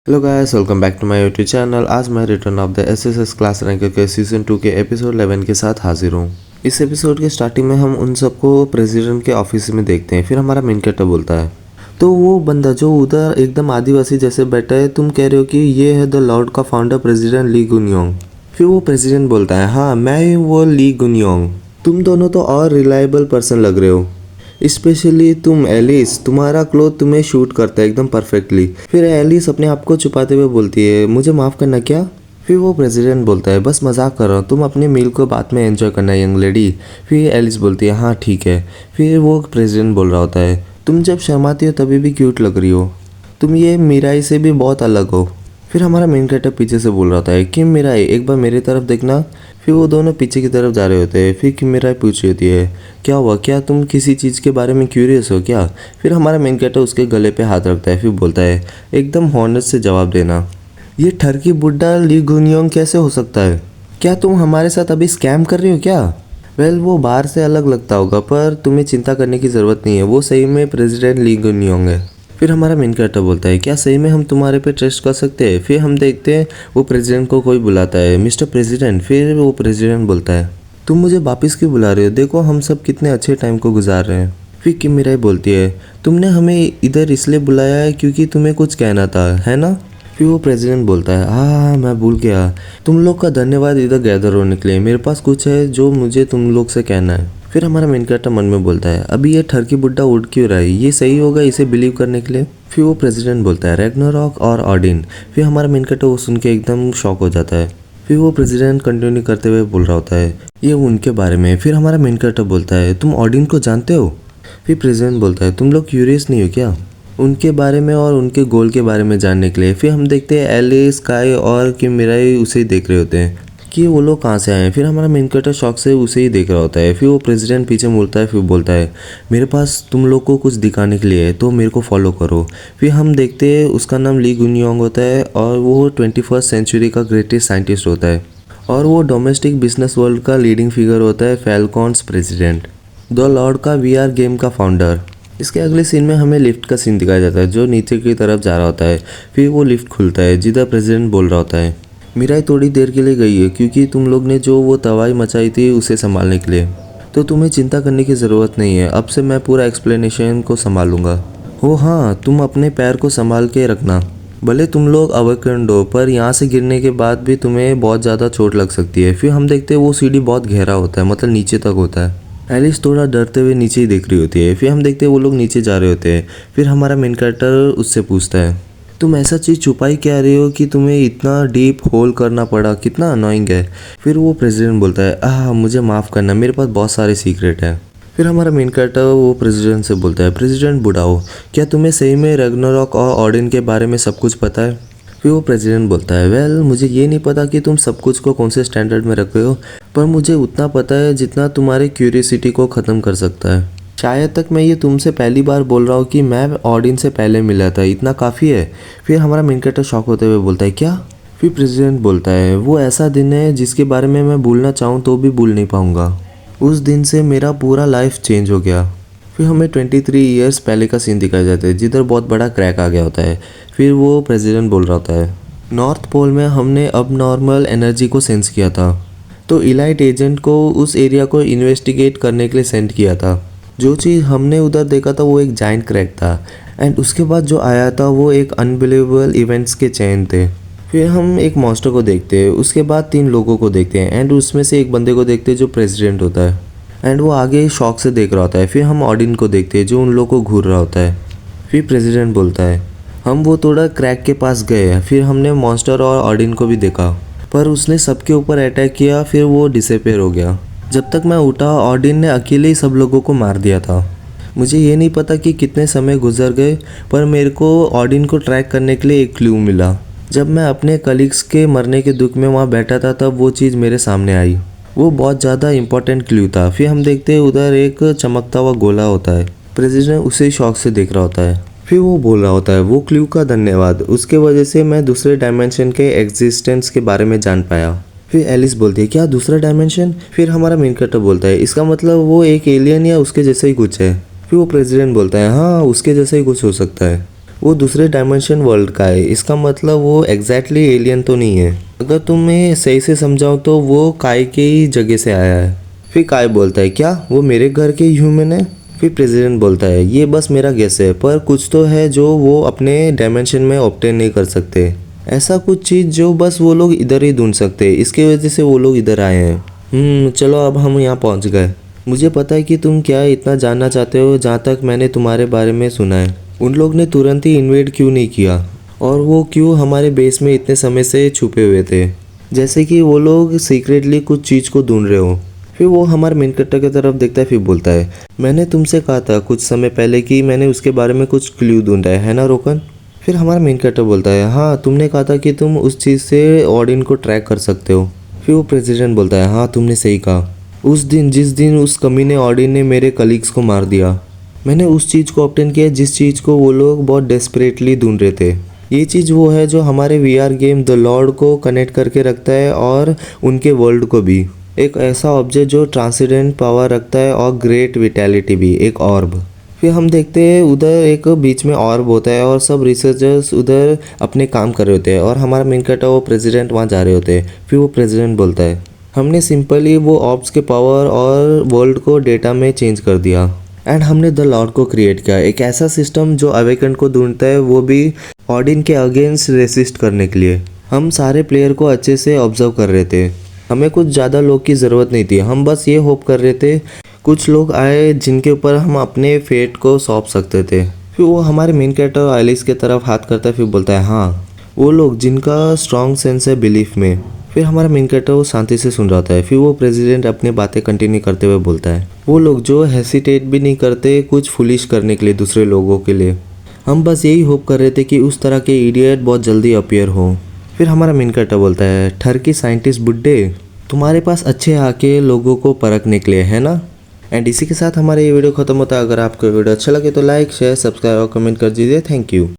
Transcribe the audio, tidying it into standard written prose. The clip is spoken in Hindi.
Hello guys, welcome back to my YouTube channel. आज मैं return of the SSS class ranker के सीजन 2 के एपिसोड 11 के साथ हाजिर हूँ। इस एपिसोड के स्टार्टिंग में हम उन सबको प्रेसिडेंट के ऑफिस में देखते हैं। फिर हमारा मेन कैरेक्टर बोलता है, तो वो बंदा जो उधर एकदम आदिवासी जैसे बैठा है, तुम कह रहे हो कि ये है द लॉर्ड का फाउंडर प्रेसिडेंट ली गुनयोंग। फिर वो प्रेसिडेंट बोलता है, हाँ मैं ही वो ली गुनयोंग। तुम दोनों तो और रिलायबल पर्सन लग रहे हो, स्पेशली तुम एलिस, तुम्हारा क्लोथ तुम्हें शूट करता है एकदम परफेक्टली। फिर एलिस अपने आप को छुपाते हुए बोलती है, मुझे माफ़ करना क्या। फिर वो प्रेसिडेंट बोलता है, बस मजाक कर रहा हूँ, तुम अपने मील को बाद में एंजॉय करना यंग लेडी। फिर एलिस बोलती है, हाँ ठीक है। फिर वो प्रेसिडेंट बोल रहा होता है, तुम जब शर्माती हो तभी भी क्यूट लग रही हो, तुम ये मीराई से भी बहुत अलग हो। फिर हमारा मेन कैरेक्टर पीछे से बोल रहा होता है, किम मीराई एक बार मेरी तरफ देखना। फिर वो दोनों पीछे की तरफ जा रहे होते हैं। फिर किम मीराई पूछ रही होती है, क्या हुआ, क्या तुम किसी चीज़ के बारे में क्यूरियस हो क्या। फिर हमारा मेन कैरेक्टर उसके गले पे हाथ रखता है। फिर बोलता है, एकदम हॉनेस्ट से जवाब देना, ये ठरकी बुड्ढा ली गुनयोंग कैसे हो सकता है। क्या तुम हमारे साथ अभी स्कैम कर रही हो क्या। वेल वो बाहर से अलग लगता होगा, पर तुम्हें चिंता करने की ज़रूरत नहीं है, वो सही में प्रेसिडेंट ली गुनयोंग है। फिर हमारा मेन कैरेक्टर बोलता है, क्या सही में हम तुम्हारे पे ट्रस्ट कर सकते हैं। फिर हम देखते हैं वो प्रेसिडेंट को कोई बुलाता है, मिस्टर प्रेसिडेंट। फिर वो प्रेसिडेंट बोलता है, तुम मुझे वापस क्यों बुला रहे हो, देखो हम सब कितने अच्छे टाइम को गुजार रहे हैं। फिर किम मीराई बोलती है, तुमने हमें इधर इसलिए बुलाया है क्योंकि तुम्हें कुछ कहना था, है ना। फिर वो प्रेसिडेंट बोलता है, हाँ मैं भूल गया, तुम लोग का धन्यवाद इधर गैदर होने के लिए, मेरे पास कुछ है जो मुझे तुम लोग से कहना है। फिर हमारा मेन कैरेक्टर मन में बोलता है, अभी ये ठरकी बुड्ढा उड़ क्यों रहा है, ये सही होगा इसे बिलीव करने के लिए। फिर वो प्रेसिडेंट बोलता है, रैग्नारॉक और ऑडिन। फिर हमारा मेन कैरेक्टर वो सुन के एकदम शॉक हो जाता है। फिर वो प्रेसिडेंट कंटिन्यू करते हुए बोल रहा होता है, ये उनके बारे में। फिर हमारा मेन कैरेक्टर बोलता है, तुम ऑडिन को जानते हो। फिर प्रेसिडेंट बोलता है, तुम लोग क्यूरियस नहीं हो क्या उनके बारे में और उनके गोल के बारे में जानने के लिए। फिर हम देखते हैं एलिस, स्काई और किम मीराई उसे ही देख रहे होते हैं कि वो लोग कहाँ से आए हैं। फिर हमारा मेन कैरेक्टर शौक से उसे ही देख रहा होता है। फिर वो प्रेसिडेंट पीछे मुड़ता है। फिर बोलता है, मेरे पास तुम लोग को कुछ दिखाने के लिए है, तो मेरे को फॉलो करो। फिर हम देखते हैं उसका नाम ली गुनयोंग होता है और वो 21st सेंचुरी का ग्रेटेस्ट साइंटिस्ट होता है और वो डोमेस्टिक बिजनेस वर्ल्ड का लीडिंग फिगर होता है, फैल्कॉन्स प्रेसिडेंट, द लॉर्ड का VR गेम का फाउंडर। इसके अगले सीन में हमें लिफ्ट का सीन दिखाया जाता है जो नीचे की तरफ जा रहा होता है। फिर वो लिफ्ट खुलता है जिधर प्रेसिडेंट बोल रहा होता है, मीराई थोड़ी देर के लिए गई है क्योंकि तुम लोग ने जो वो तबाही मचाई थी उसे संभालने के लिए, तो तुम्हें चिंता करने की ज़रूरत नहीं है, अब से मैं पूरा एक्सप्लेनेशन को संभालूंगा। हो हाँ, तुम अपने पैर को संभाल के रखना, भले तुम लोग अवकंड हो, पर यहाँ से गिरने के बाद भी तुम्हें बहुत ज़्यादा चोट लग सकती है। फिर हम देखते हैं वो सीढ़ी बहुत गहरा होता है, मतलब नीचे तक होता है। एलिस थोड़ा डरते हुए नीचे ही देख रही होती है। फिर हम देखते हैं वो लोग नीचे जा रहे होते हैं। फिर हमारा मेन कैरेक्टर उससे पूछता है, तुम ऐसा चीज़ छुपाई क्या रहे हो कि तुम्हें इतना डीप होल करना पड़ा, कितना अनोइंग है। फिर वो प्रेसिडेंट बोलता है, मुझे माफ़ करना, मेरे पास बहुत सारे सीक्रेट हैं। फिर हमारा मेन कैरेक्टर वो प्रेसिडेंट से बोलता है, प्रेसिडेंट बुढ़ाओ, क्या तुम्हें सही में रैग्नारॉक और ऑडिन के बारे में सब कुछ पता है। फिर वो प्रेसिडेंट बोलता है, वेल मुझे ये नहीं पता कि तुम सब कुछ को कौन से स्टैंडर्ड में रख रहे हो, पर मुझे उतना पता है जितना तुम्हारे क्यूरियोसिटी को ख़त्म कर सकता है। शायद तक मैं ये तुमसे पहली बार बोल रहा हूँ कि मैं ऑडिन से पहले मिला था, इतना काफ़ी है। फिर हमारा मेन कैरेक्टर शॉक होते हुए बोलता है, क्या। फिर प्रेसिडेंट बोलता है, वो ऐसा दिन है जिसके बारे में मैं भूलना चाहूँ तो भी भूल नहीं पाऊँगा, उस दिन से मेरा पूरा लाइफ चेंज हो गया। फिर हमें 23 ईयर्स पहले का सीन दिखाया जाता है जिधर बहुत बड़ा क्रैक आ गया होता है। फिर वो प्रेसिडेंट बोल रहा होता है, नॉर्थ पोल में हमने अब नॉर्मल एनर्जी को सेंस किया था, तो इलाइट एजेंट को उस एरिया को इन्वेस्टिगेट करने के लिए सेंड किया था। जो चीज़ हमने उधर देखा था वो एक जाइंट क्रैक था, एंड उसके बाद जो आया था वो एक अनबिलीवेबल इवेंट्स के चेन थे। फिर हम एक मॉन्स्टर को देखते हैं, उसके बाद 3 लोगों को देखते हैं, एंड उसमें से एक बंदे को देखते हैं जो प्रेसिडेंट होता है, एंड वो आगे शौक से देख रहा होता है। फिर हम ऑडिन को देखते हैं जो उन लोगों को घूर रहा होता है। फिर प्रेसिडेंट बोलता है, हम वो थोड़ा क्रैक के पास गए, फिर हमने मॉन्स्टर और ऑडिन को भी देखा, पर उसने सबके ऊपर अटैक किया, फिर वो डिसअपीयर हो गया। जब तक मैं उठा ऑडिन ने अकेले ही सब लोगों को मार दिया था। मुझे ये नहीं पता कि कितने समय गुजर गए, पर मेरे को ऑडिन को ट्रैक करने के लिए एक क्लू मिला। जब मैं अपने कलीग्स के मरने के दुख में वहाँ बैठा था तब वो चीज़ मेरे सामने आई, वो बहुत ज़्यादा इंपॉर्टेंट क्लू था। फिर हम देखते हैं उधर एक चमकता हुआ गोला होता है, प्रेसिडेंट उसे शौक से देख रहा होता है। फिर वो बोल रहा होता है, वो क्लू का धन्यवाद, उसके वजह से मैं दूसरे डायमेंशन के एग्जिस्टेंस के बारे में जान पाया। फिर एलिस बोलती है, क्या दूसरा डायमेंशन। फिर हमारा मेन कैरेक्टर बोलता है, इसका मतलब वो एक एलियन या उसके जैसा ही कुछ है। फिर वो प्रेसिडेंट बोलता है, हाँ उसके जैसा ही कुछ हो सकता है। वो दूसरे डायमेंशन वर्ल्ड का है। इसका मतलब वो एग्जैक्टली एलियन तो नहीं है। अगर तुम्हें सही से समझाऊँ तो वो काय के ही जगह से आया है। फिर काय बोलता है क्या वो मेरे घर के ह्यूमन है? फिर प्रेसिडेंट बोलता है ये बस मेरा गेस है, पर कुछ तो है जो वो अपने डायमेंशन में ऑब्टेन नहीं कर सकते। ऐसा कुछ चीज़ जो बस वो लोग इधर ही ढूंढ सकते हैं, इसके वजह से वो लोग इधर आए हैं। चलो अब हम यहाँ पहुँच गए। मुझे पता है कि तुम क्या इतना जानना चाहते हो। जहाँ तक मैंने तुम्हारे बारे में सुना है, उन लोग ने तुरंत ही इन्वेड क्यों नहीं किया, और वो क्यों हमारे बेस में इतने समय से छुपे हुए थे, जैसे कि वो लोग सीक्रेटली कुछ चीज़ को ढूंढ रहे हो। फिर वो हमारे मेन कैरेक्टर की तरफ देखता है, फिर बोलता है मैंने तुमसे कहा था कुछ समय पहले कि मैंने उसके बारे में कुछ क्ल्यू ढूंढा है ना रोकन? फिर हमारा मेन कैरेक्टर बोलता है हाँ तुमने कहा था कि तुम उस चीज़ से ऑडियन को ट्रैक कर सकते हो। फिर वो प्रेसिडेंट बोलता है हाँ तुमने सही कहा। उस दिन जिस दिन उस कमीने ऑडियन ने मेरे कलीग्स को मार दिया, मैंने उस चीज़ को ऑब्टेन किया जिस चीज़ को वो लोग बहुत डेस्परेटली ढूंढ रहे थे। ये चीज़ वो है जो हमारे वीआर गेम द लॉर्ड को कनेक्ट करके रखता है और उनके वर्ल्ड को भी। एक ऐसा ऑब्जेक्ट जो ट्रांसेंडेंट पावर रखता है और ग्रेट विटैलिटी भी, एक ऑर्ब। फिर हम देखते हैं उधर एक बीच में ऑर्ब होता है और सब रिसर्चर्स उधर अपने काम कर रहे होते हैं और हमारा मेन कैरेक्टर वो प्रेसिडेंट वहाँ जा रहे होते हैं। फिर वो प्रेसिडेंट बोलता है हमने सिंपली वो ऑर्ब्स के पावर और वर्ल्ड को डेटा में चेंज कर दिया एंड हमने द लॉर्ड को क्रिएट किया, एक ऐसा सिस्टम जो अवेकेंड को ढूंढता है, वो भी ऑडियन के अगेंस्ट रेसिस्ट करने के लिए। हम सारे प्लेयर को अच्छे से ऑब्जर्व कर रहे थे, हमें कुछ ज़्यादा लोग की ज़रूरत नहीं थी। हम बस ये होप कर रहे थे कुछ लोग आए जिनके ऊपर हम अपने फेट को सौंप सकते थे। फिर वो हमारे मेन कैरेक्टर एलिस के तरफ हाथ करता है, फिर बोलता है हाँ वो लोग जिनका स्ट्रॉन्ग सेंस है बिलीफ में। फिर हमारा मेन कैरेक्टर वो शांति से सुन रहा था। फिर वो प्रेसिडेंट अपनी बातें कंटिन्यू करते हुए बोलता है वो लोग जो हेसिटेट भी नहीं करते कुछ फुलिश करने के लिए दूसरे लोगों के लिए। हम बस यही होप कर रहे थे कि उस तरह के इडियट बहुत जल्दी अपीयर हो। फिर हमारा मेन कैरेक्टर बोलता है ठरकी साइंटिस्ट बुड्ढे, तुम्हारे पास अच्छे आके लोगों को परखने के लिए है ना। एंड इसी के साथ हमारा ये वीडियो खत्म होता है। अगर आपको वीडियो अच्छा लगे तो लाइक शेयर सब्सक्राइब और कमेंट कर दीजिए। Thank you.